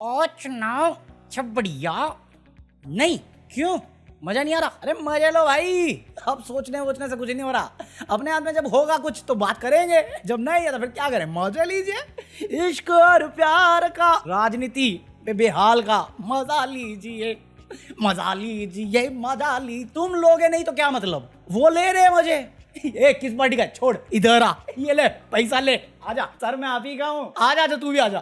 आज ना सब बढ़िया। नहीं क्यों मजा नहीं आ रहा? अरे मजा लो भाई, अब सोचने वोचने से कुछ नहीं हो रहा। अपने हाथ में जब होगा कुछ तो बात करेंगे, जब नहीं है तो फिर क्या करें? मजा लीजिए। इश्क और प्यार का, राजनीति पे बेहाल का मजा लीजिए, मजा लीजिए, मजा ली। तुम लोगे नहीं तो क्या मतलब? वो ले रहे मुझे। ए किस पार्टी का? छोड़, इधर आ, ये ले पैसा ले, आजा। सर मैं आप ही का हूँ, आजा आजा, तू भी आजा।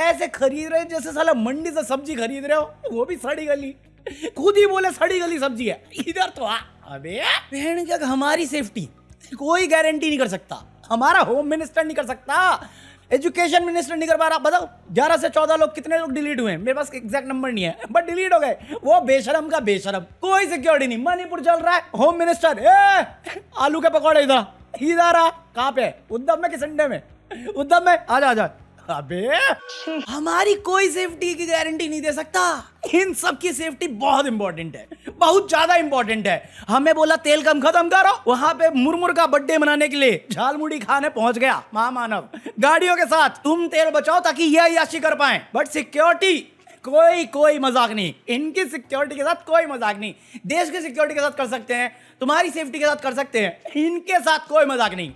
ऐसे खरीद रहे जैसे साला मंडी से सब्जी खरीद रहे हो, वो भी सड़ी गली। खुद ही बोले सड़ी गली सब्जी है, इधर तो आ। अबे बहन क्या, हमारी सेफ्टी कोई गारंटी नहीं कर सकता, हमारा होम मिनिस्टर नहीं कर सकता, एजुकेशन मिनिस्टर नहीं कर पा रहा। बताओ 11 से 14 लोग, कितने लोग डिलीट हुए? मेरे पास एग्जैक्ट नंबर नहीं है, बट डिलीट हो गए। वो बेशरम का बेशरम, कोई सिक्योरिटी नहीं। मणिपुर चल रहा है, होम मिनिस्टर आलू के पकौड़े इधर आ। कहाँ पे? उद्धव में कि संडे में? उद्धव में, आजा आजा। अबे हमारी कोई सेफ्टी की गारंटी नहीं दे सकता। इन सब की सेफ्टी बहुत इंपॉर्टेंट है, बहुत ज्यादा इंपॉर्टेंट है। हमें बोला तेल कम खत्म करो, वहां पे मुरमुर का बर्थडे मनाने के लिए झालमुड़ी खाने पहुंच गया महामानव गाड़ियों के साथ। तुम तेल बचाओ ताकि ये अय्याशी कर पाए, बट सिक्योरिटी कोई मजाक नहीं। इनकी सिक्योरिटी के साथ कोई मजाक नहीं। देश की सिक्योरिटी के साथ कर सकते हैं, तुम्हारी सेफ्टी के साथ कर सकते हैं, इनके साथ कोई मजाक नहीं।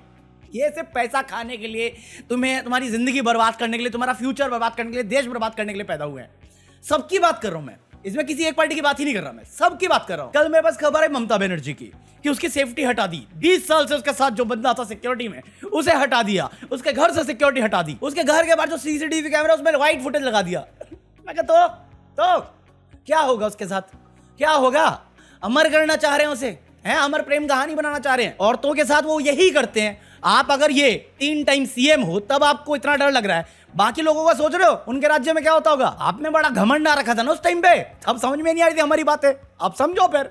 ये सिर्फ पैसा खाने के लिए, तुम्हें तुम्हारी जिंदगी बर्बाद करने के लिए, तुम्हारा फ्यूचर बर्बाद करने के लिए, देश बर्बाद करने के लिए पैदा हुए हैं। सबकी बात कर रहा हूं मैं, इसमें किसी एक पार्टी की बात ही नहीं कर रहा, मैं सबकी बात कर रहा हूं। कल मेरे पास खबर है ममता बनर्जी की कि उसकी सेफ्टी हटा दी। 20 साल से उसके साथ जो बंदा था सिक्योरिटी में, उसे हटा दिया। उसके घर से सिक्योरिटी हटा दी। उसके घर के बाहर जो सीसीटीवी कैमरा, उसमें व्हाइट फुटेज लगा दिया। मैं कहता तो क्या होगा उसके साथ? क्या होगा? अमर करना चाह रहे हैं उसे, हैं? अमर प्रेम कहानी बनाना चाह रहे हैं। औरतों के साथ वो यही करते हैं। आप अगर ये 3 टाइम सीएम हो तब आपको इतना डर लग रहा है, बाकी लोगों का सोच रहे हो उनके राज्य में क्या होता होगा? आप में बड़ा घमंड आ रखा था ना उस टाइम पे, अब समझ में नहीं आ रही थी हमारी बातें, अब समझो। फिर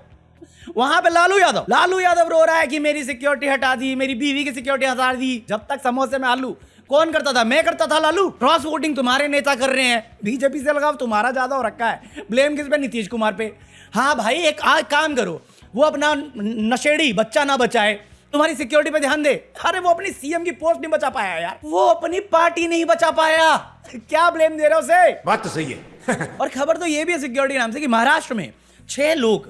वहां पे लालू यादव रो रहा है कि मेरी सिक्योरिटी हटा दी, मेरी बीवी की सिक्योरिटी हटा दी। जब तक समोसे में आलू कौन करता था? मैं करता था लालू। क्रॉस वोटिंग तुम्हारे नेता कर रहे हैं, बीजेपी से लगाव तुम्हारा ज्यादा हो रखा है। ब्लेम किस पे? नीतीश कुमार पे। हाँ भाई, एक काम करो, वो अपना नशेड़ी बच्चा ना बचाए, तुम्हारी सिक्योरिटी पे ध्यान दे। अरे वो अपनी सीएम की पोस्ट नहीं बचा पाया यार, वो अपनी पार्टी नहीं बचा पाया, क्या ब्लेम दे रहे हो उसे? बात तो सही है। और खबर तो ये भी है सिक्योरिटी नाम से कि महाराष्ट्र में 6 लोग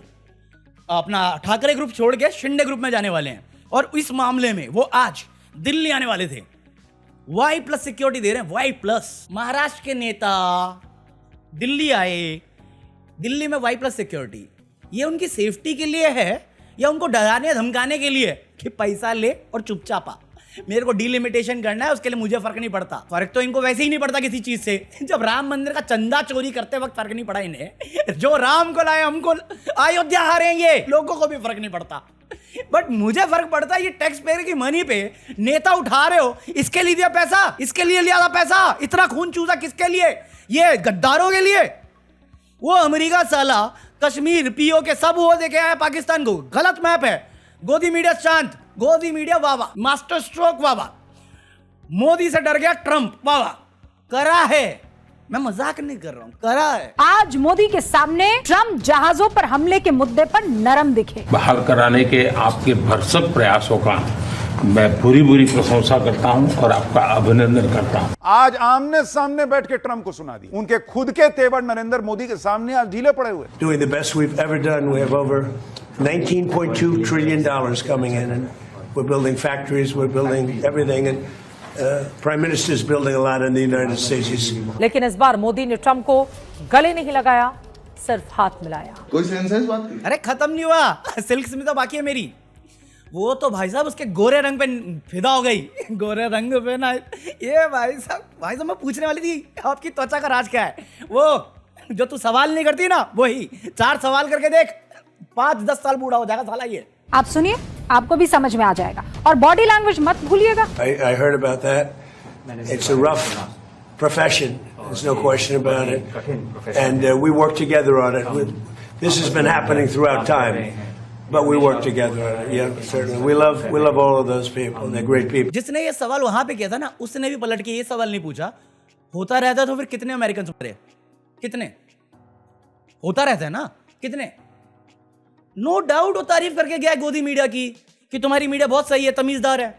अपना ठाकरे ग्रुप छोड़ के शिंदे ग्रुप में जाने वाले हैं, और इस मामले में वो आज दिल्ली आने वाले थे। Y+ सिक्योरिटी दे रहे हैं, Y+। महाराष्ट्र के नेता दिल्ली आए, दिल्ली में Y+ सिक्योरिटी। ये उनकी सेफ्टी के लिए है या उनको डराने धमकाने के लिए कि पैसा ले और चुपचाप आ? मेरे को डिलिमिटेशन करना है, उसके लिए मुझे फर्क नहीं पड़ता। फर्क तो इनको वैसे ही नहीं पड़ता किसी चीज से। जब राम मंदिर का चंदा चोरी करते वक्त फर्क नहीं पड़ा इन्हें, जो राम को लाए हमको अयोध्या हारे, ये लोगों को भी फर्क नहीं पड़ता। बट मुझे फर्क पड़ता है, ये टैक्स पेयर की मनी पे नेता उठा रहे हो, इसके लिए दिया पैसा, इसके लिए लिया था पैसा, इतना खून चूसा किसके लिए? ये गद्दारों के लिए। वो अमेरिका साला कश्मीर पीओ के सब वो देखे आया पाकिस्तान को। गलत मैप है। गोदी मीडिया शांत, गोदी मीडिया वावा, मास्टर स्ट्रोक वावा। मोदी से डर गया ट्रंप वावा। करा है, मैं मजाक नहीं कर रहा हूं, करा है। आज मोदी के सामने ट्रंप जहाजों पर हमले के मुद्दे पर नरम दिखे। बहाल कराने के आपके भरसक प्रयासों का मैं पूरी प्रशंसा करता हूं और आपका अभिनंदन करता हूं। आज आमने सामने बैठ के ट्रंप को सुना दी। उनके खुद के तेवर नरेंद्र मोदी के सामने आज ढीले पड़े हुए। Doing the best we've ever done. We have over $19.2 trillion coming in, and we're building factories, we're building everything, and Prime Minister's building a lot in the United States. लेकिन इस बार मोदी ने ट्रंप को गले नहीं लगाया, सिर्फ हाथ मिलाया। कोई सेंस है इस बात की? अरे खत्म नहीं हुआ, सिल्क स्मिता तो बाकी है मेरी। वो तो भाई साहब उसके गोरे रंग पे फिदा हो गई। गोरे रंग पे ना, ये भाई साहब मैं पूछने वाली थी आपकी त्वचा का राज क्या है? वो जो तू सवाल नहीं करती ना, वही 4 सवाल करके देख, 5-10 साल बूढ़ा हो जाएगा साला ये। आप सुनिए, आपको भी समझ में आ जाएगा। और बॉडी लैंग्वेज मत भूलिएगा। I heard about that. It's a rough profession. There's no question about it. And we work together on it. This has been happening throughout time. But we work together on it. Yeah, certainly. We love all of those people. They're great people. जिसने ये सवाल वहां पे किया था ना, उसने भी पलट के ये सवाल नहीं पूछा, होता रहता तो फिर कितने अमेरिकन मरे? कितने? होता रहता है ना, कितने? नो डाउट वो तारीफ करके गया गोदी मीडिया की कि तुम्हारी मीडिया बहुत सही है, तमीजदार है।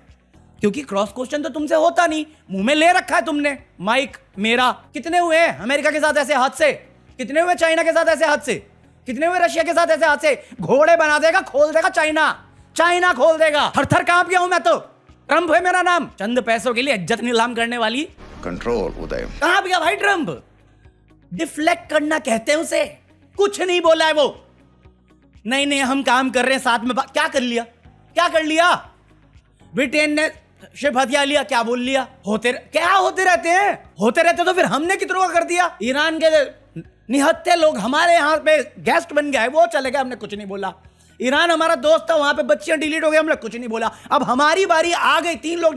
क्योंकि क्रॉस क्वेश्चन तो तुमसे होता नहीं, मुंह में ले रखा है तुमने माइक मेरा। कितने हुए हैं अमेरिका के साथ ऐसे हादसे, कितने हुए चाइना के साथ ऐसे हादसे, कितने हुए रशिया के साथ ऐसे हादसे। घोड़े बना देगा, खोल देगा चाइना खोल देगा। थर थर कांप गया हूं मैं तो। ट्रंप है मेरा नाम, चंद पैसों के लिए इज्जत नीलाम करने वाली। कंट्रोल उदय। कहां गया भाई ट्रंप? डिफ्लेक्ट करना कहते हैं उसे, कुछ नहीं बोला है वो। नहीं हम काम कर रहे हैं साथ में। क्या कर लिया? ब्रिटेन ने शिप हथियार लिया, क्या बोल लिया? होते रहते तो फिर हमने कितनों का कर दिया। ईरान के निहत्थे लोग हमारे यहाँ पे गेस्ट बन गए, वो चले गए, हमने कुछ नहीं बोला। ईरान हमारा दोस्त था, वहां पे बच्चियां डिलीट हो गई, हमने कुछ नहीं बोला। अब हमारी बारी आ गई, 3 लोग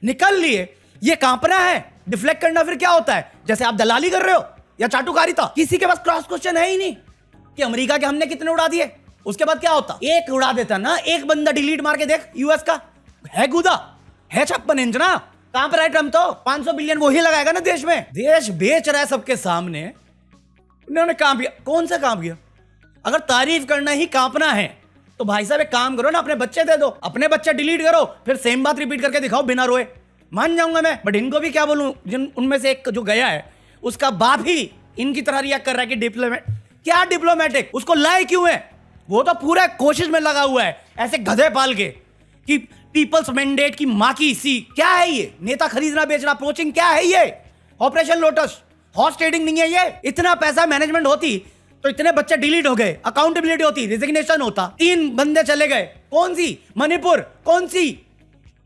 निकल लिए, ये कांपना है। डिफ्लेक्ट करना फिर क्या होता है? जैसे आप दलाली कर रहे हो या चाटुकारिता। किसी के पास क्रॉस क्वेश्चन है ही नहीं कि अमेरिका के हमने कितने उड़ा दिए। उसके बाद क्या होता? एक उड़ा देता ना, एक बंदा डिलीट मार के देख। यूएस का है गुदा है 56 इंच ना, कहां पर है ट्रम्प? तो 500 बिलियन वो ही लगाएगा ना देश में। देश बेच रहा है सबके सामने, उन्होंने कांप गया। कौन सा कांप गया? अगर तारीफ करना ही कांपना है तो भाई साहब एक काम करो ना, अपने बच्चे दे दो, अपने बच्चे डिलीट करो, फिर सेम बात रिपीट करके दिखाओ बिना रोए, मान जाऊंगा मैं। बट इनको भी क्या बोलूं, जिन उनमें से एक जो गया है उसका बाप ही इनकी तरह रिएक्ट कर रहा है कि डिप्लोमेटिक, उसको लाए क्यों है? वो तो पूरा कोशिश में लगा हुआ है ऐसे गधे पाल के कि पीपल्स मैंडेट की मां की सी। क्या है ये? नेता खरीदना बेचना, अप्रोचिंग, क्या है ये? ऑपरेशन लोटस, हॉर्स ट्रेडिंग नहीं है ये। इतना पैसा मैनेजमेंट होती तो इतने बच्चे डिलीट हो गए, अकाउंटेबिलिटी होती, रिजिग्नेशन होता, 3 बंदे चले गए। कौन सी? मणिपुर कौन सी?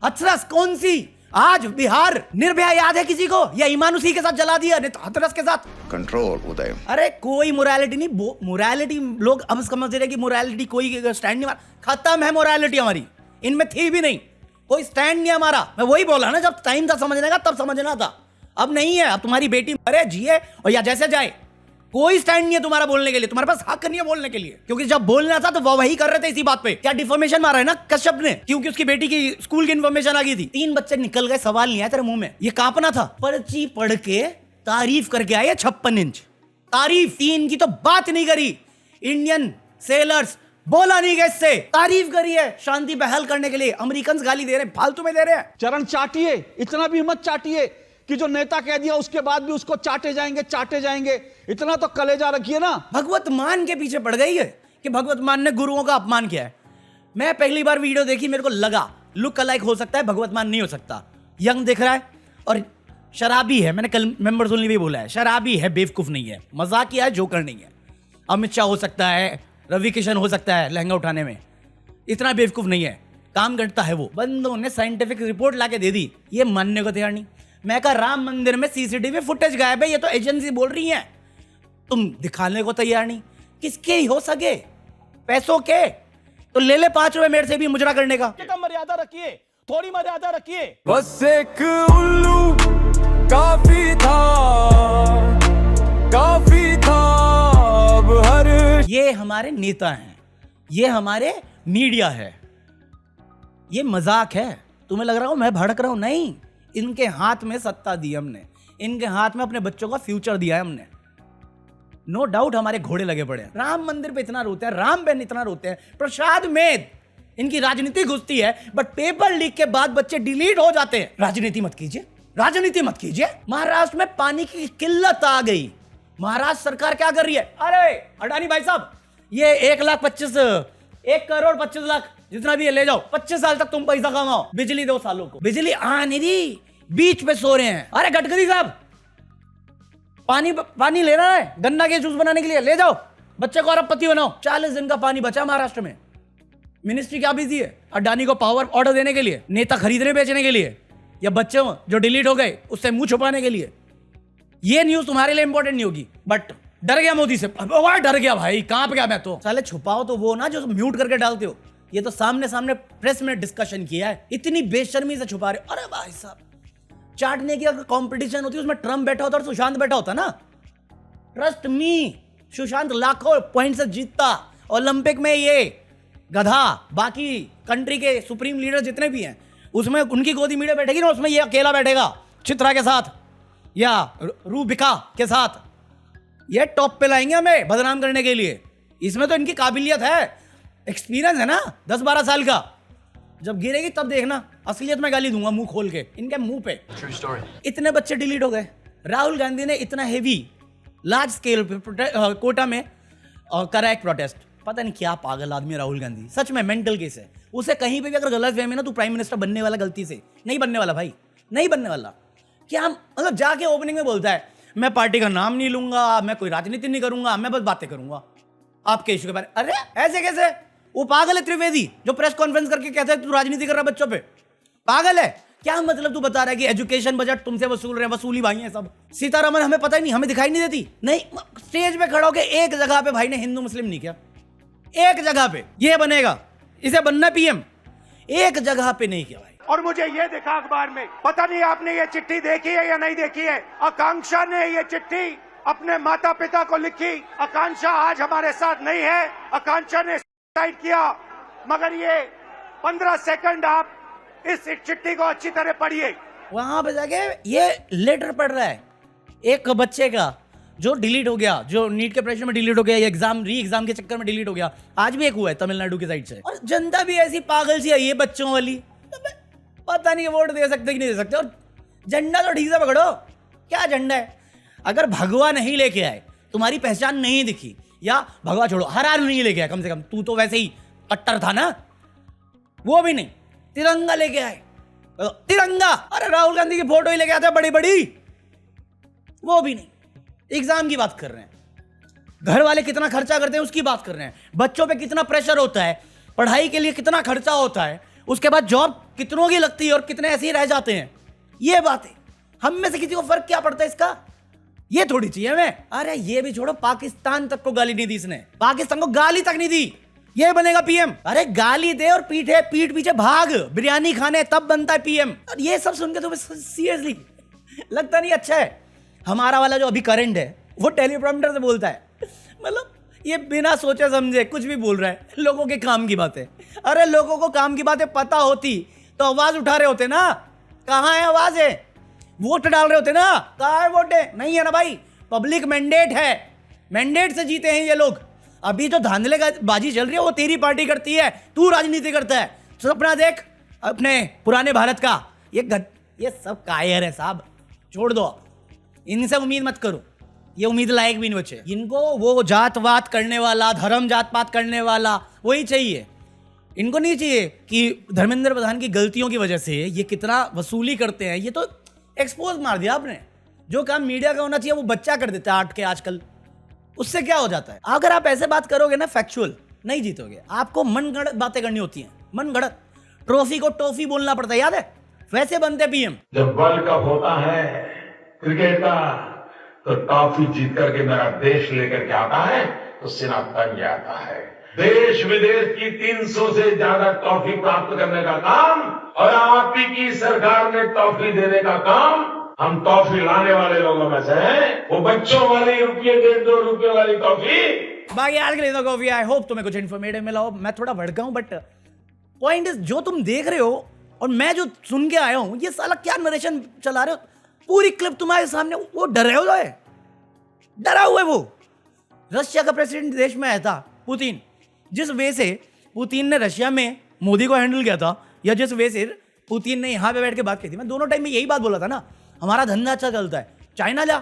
हथरस कौन सी? आज बिहार निर्भया याद है किसी को? या ईमान उसी के साथ जला दिया, हथरस के साथ। कंट्रोल उदय। अरे कोई मोरालिटी नहीं, मोरालिटी लोग अब समझ रहे कि मोरालिटी कोई स्टैंड नहीं, खत्म है मोरालिटी हमारी, इनमें थी भी नहीं, कोई स्टैंड नहीं हमारा। मैं वही बोला ना, जब टाइम था समझने का तब समझना था, अब नहीं है। अब तुम्हारी बेटी मरे जिए और या जैसे जाए, कोई स्टैंड नहीं है तुम्हारा बोलने के लिए, तुम्हारे पास हक नहीं है बोलने के लिए। क्योंकि जब बोलना था तो वो वही कर रहे थे इसी बात पे। क्या डिफॉर्मेशन मारा है ना कश्यप ने, क्योंकि उसकी बेटी की स्कूल की इन्फॉर्मेशन आ गई थी। 3 बच्चे निकल गए, सवाल नहीं आया तेरे मुंह में, ये कांपना था। पर्ची पढ़ के तारीफ करके आए 56 इंच तारीफ। 3 की तो बात नहीं करी, इंडियन सेलर्स बोला नहीं गया, इससे तारीफ करी है शांति बहाल करने के लिए। अमेरिकन गाली दे रहे हैं, फालतू में दे रहे हैं। चरण चाटिए, इतना भी मत चाटिए कि जो नेता कह दिया उसके बाद भी उसको चाटे जाएंगे, इतना तो कलेजा रखिए ना। भगवत मान के पीछे पड़ गई है कि भगवत मान ने गुरुओं का अपमान किया है। मैं पहली बार वीडियो देखी, मेरे को लगा लुक अलाइक हो सकता है, भगवत मान नहीं हो सकता। यंग दिख रहा है और शराबी है, मैंने कल मेंबर्स ओनली भी बोला है, शराबी है, बेवकूफ नहीं है, मजाकिया है, जोकर नहीं है। अमित शाह हो सकता है, रवि किशन हो सकता है लहंगा उठाने में, इतना बेवकूफ नहीं है, काम करता है वो। बंदों ने साइंटिफिक रिपोर्ट लाके दे दी, ये मानने को तैयार नहीं। मैं कहा राम मंदिर में सीसीटीवी फुटेज गायब है, ये तो एजेंसी बोल रही है, तुम दिखाने को तैयार नहीं। किसके ही हो सके, पैसों के तो ले ले 5 रुपए मेरे से भी मुजरा करने का। मर्यादा रखिए, थोड़ी मर्यादा रखिए। बस एक उल्लू काफी था अब हर। ये हमारे नेता हैं, ये हमारे मीडिया है, ये मजाक है। तुम्हें लग रहा हो मैं भड़क रहा हूं? नहीं, इनके हाथ में सत्ता दी हमने, इनके हाथ में अपने बच्चों का फ्यूचर दिया है हमने। नो डाउट हमारे घोड़े लगे पड़े हैं। राम मंदिर पे इतना रोते हैं, राम बहन इतना रोते हैं, प्रसाद में इनकी राजनीति घुसती है, बट पेपर लीक के बाद बच्चे डिलीट हो जाते हैं। राजनीति मत कीजिए, राजनीति मत कीजिए। महाराष्ट्र में पानी की किल्लत आ गई, महाराष्ट्र सरकार क्या कर रही है? अरे अडानी भाई साहब, ये 1 करोड़ 25 लाख जितना भी है ले जाओ, 25 साल तक तुम पैसा कमाओ, बिजली 2 सालों को। बिजली आ नहीं रही, बीच पे सो रहे हैं। अरे गडकरी साहब, पानी लेना है गन्ना के जूस बनाने के लिए, ले जाओ, बच्चे को अरबपति बनाओ। 40 दिन का पानी बचा महाराष्ट्र में। मिनिस्ट्री क्या बिजी है? अडानी को पावर ऑर्डर देने के लिए, नेता खरीदने बेचने के लिए, या बच्चे जो डिलीट हो गए उससे मुंह छुपाने के लिए। ये न्यूज तुम्हारे लिए इंपॉर्टेंट नहीं होगी, बट डर गया मोदी से। डर गया भाई, कांप गया मैं तो। साले छुपाओ तो वो ना जो म्यूट करके डालते हो, ये तो सामने सामने प्रेस में डिस्कशन किया है, इतनी बेशर्मी से छुपा रहे हो। अरे भाई साहब, चाटने की अगर कंपटीशन होती उसमें ट्रम्प बैठा होता और सुशांत बैठा होता ना, ट्रस्ट मी, सुशांत लाखों पॉइंट से जीतता। ओलंपिक में ये गधा, बाकी कंट्री के सुप्रीम लीडर जितने भी हैं, उसमें उनकी गोदी मीडिया बैठेगी ना, उसमें ये अकेला बैठेगा चित्रा के साथ या रूबिका के साथ। ये टॉप पे लाएंगे हमें बदनाम करने के लिए। इसमें तो इनकी काबिलियत है, एक्सपीरियंस है ना 10-12 साल का। जब गिरेगी तब देखना। असलियत में गाली दूंगा मुंह खोल के इनके मुंह पे। इतने बच्चे डिलीट हो गए। राहुल गांधी ने इतना हेवी लार्ज स्केल पे कोटा में करा एक प्रोटेस्ट। पता नहीं क्या पागल आदमी है राहुल गांधी, सच में मेंटल केस है। उसे कहीं पे भी अगर गलत फहमी ना तू प्राइम मिनिस्टर बनने वाला गलती से नहीं बनने वाला भाई, नहीं बनने वाला। क्या मतलब जाके ओपनिंग में बोलता है मैं पार्टी का नाम नहीं लूंगा, मैं कोई राजनीति नहीं करूंगा, मैं बस बातें करूंगा आपके इशू के बारे। अरे ऐसे कैसे? वो पागल है त्रिवेदी जो प्रेस कॉन्फ्रेंस करके कहता है तू राजनीति कर रहा बच्चों पे। पागल है क्या? मतलब तू बता रहा है कि एजुकेशन बजट तुमसे वसूल रहे हैं, वसूली भाई हैं सब। सीतारमन हमें पता ही नहीं, हमें दिखाई नहीं देती। नहीं, स्टेज पे खड़ा होकर एक जगह पे भाई ने हिंदू मुस्लिम नहीं किया, एक जगह पे ये बनेगा, इसे बनना पीएम, एक जगह पे नहीं किया भाई। और मुझे ये देखा अखबार में, पता नहीं आपने ये चिट्ठी देखी है या नहीं देखी है, आकांक्षा ने ये चिट्ठी अपने माता पिता को लिखी। आकांक्षा आज हमारे साथ नहीं है, आकांक्षा ने सुसाइड किया, मगर ये 15 सेकंड आप इस चिट्ठी को अच्छी तरह पढ़िए। वहां पे जाके ये लेटर पढ़ रहा है एक बच्चे का जो डिलीट हो गया, जो नीट के प्रेशर में डिलीट हो गया, एग्जाम री एग्जाम के चक्कर में डिलीट हो गया। आज भी एक हुआ है तमिलनाडु की साइड से। और जनता भी ऐसी पागल सी है ये बच्चों वाली, पता नहीं वोट दे सकते कि नहीं दे सकते। और झंडा तो ठीक से पकड़ो, क्या झंडा है? अगर भगवा नहीं लेके आए, तुम्हारी पहचान नहीं दिखी, या भगवा छोड़ो हरा नहीं लेके आए, कम से कम तू तो वैसे ही कट्टर था ना, वो भी नहीं, तिरंगा लेके आए। तिरंगा, अरे राहुल गांधी की फोटो ही लेके आते हैं बड़ी बड़ी, वो भी नहीं। एग्जाम की बात कर रहे हैं, घर वाले कितना खर्चा करते हैं उसकी बात कर रहे हैं, बच्चों पे कितना प्रेशर होता है, पढ़ाई के लिए कितना खर्चा होता है, उसके बाद जॉब कितनों की लगती है और कितने ऐसे ही रह जाते हैं। ये बातें हम में से किसी को फर्क क्या पड़ता है इसका? ये थोड़ी चाहिए हमें। अरे ये भी छोड़ो, पाकिस्तान तक को गाली नहीं दी इसने, पाकिस्तान को गाली तक नहीं दी, ये बनेगा पीएम। अरे गाली दे और पीठ पीछे भाग बिरयानी खाने, तब बनता है पीएम। और ये सब सुन के तो सीरियसली लगता नहीं अच्छा है। हमारा वाला जो अभी करंट है वो टेलीप्रॉम्प्टर से बोलता है, मतलब ये बिना सोचे समझे कुछ भी बोल रहा है, लोगों के काम की बातें। अरे लोगों को काम की बातें पता होती तो आवाज उठा रहे होते ना, कहाँ है आवाज है? वोट डाल रहे होते ना, कहाँ है वोट है? नहीं है ना भाई, पब्लिक मैंडेट है, मैंडेट से जीते हैं ये लोग। अभी जो धांधले का बाजी चल रही है वो तेरी पार्टी करती है, तू राजनीति करता है। सपना देख अपने पुराने भारत का, ये सब कायर है साहब, छोड़ दो, इनसे उम्मीद मत करो, ये उम्मीद लायक भी नहीं बचे। इनको वो जातवात करने वाला, धर्म जात पात करने वाला वही चाहिए। इनको नहीं चाहिए कि धर्मेंद्र प्रधान की गलतियों की वजह से ये कितना वसूली करते हैं। ये तो एक्सपोज मार दिया आपने। जो काम मीडिया का होना चाहिए वो बच्चा कर देता है आर्ट के आजकल, उससे क्या हो जाता है? अगर आप ऐसे बात करोगे ना फैक्चुअल, नहीं जीतोगे। आपको मन गढ़ंत बातें करनी होती हैं, मन गढ़ंत। ट्रॉफी को टॉफी बोलना पड़ता है, याद है? वैसे बनते पीएम। जब वर्ल्ड कप होता है क्रिकेट का, तो ट्रॉफी जीत करके मेरा देश लेकर के आता है तो सीना तंग आता है। देश विदेश की 300 से ज्यादा ट्रॉफी प्राप्त करने का काम, और आप ही की सरकार ने ट्रॉफी देने का काम, हम ट्रॉफी लाने वाले लोगों में से हैं। वो बच्चों वाली रुपये 1.5 रुपये वाली ट्रॉफी। बाकी आज के लिए तो कॉफी, आई होप तुम्हें कुछ इन्फॉर्मेटिव मिला हो। मैं थोड़ा भड़का हूं, बट पॉइंट इज जो तुम देख रहे हो और मैं जो सुन के आया हूं, ये साला क्या नरेशन चला रहे हो? पूरी क्लिप तुम्हारे सामने, वो डरे हो है, डरा हुआ है वो। रशिया का प्रेसिडेंट देश में आया था पुतिन, जिस वे से पुतिन ने रशिया में मोदी को हैंडल किया था, या जिस वे से पुतिन ने यहाँ पे बैठ के बात की थी, मैं दोनों टाइम में यही बात बोला था ना, हमारा धंधा अच्छा चलता है, चाइना जा,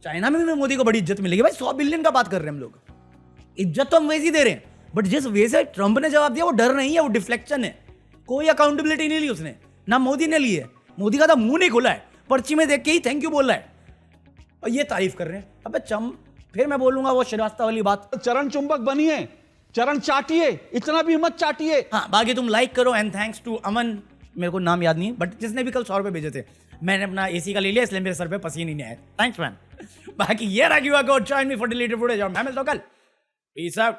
चाइना में भी मोदी को बड़ी इज्जत मिलेगी भाई। 100 बिलियन का बात कर रहे हैं हम लोग, इज्जत तो हम वैसे ही दे रहे हैं, बट जिस वे से ट्रंप ने जवाब दिया वो डर नहीं है, वो डिफ्लेक्शन है। कोई अकाउंटेबिलिटी नहीं ली उसने, ना मोदी ने ली है। मोदी का तो मुंह नहीं खुला है, पर्ची में देख के ही थैंक यू बोल रहा है, और ये तारीफ कर रहे हैं। अबे फिर मैं बोलूंगा वो श्रीवास्तव वाली बात, चरण चुंबक बनिए, चरण चाटिए, इतना भी मत चाटिए। हाँ, बाकी तुम लाइक करो। एंड थैंक्स टू अमन, मेरे को नाम याद नहीं, बट जिसने भी कल 100 रुपए भेजे थे, मैंने अपना एसी का ले लिया, इसलिए मेरे सर पे पसीना ही नहीं आया। Thanks man. बाकी ये रहा QR code, join me for the latest footage, और मैं मिलता हूं कल। Peace out.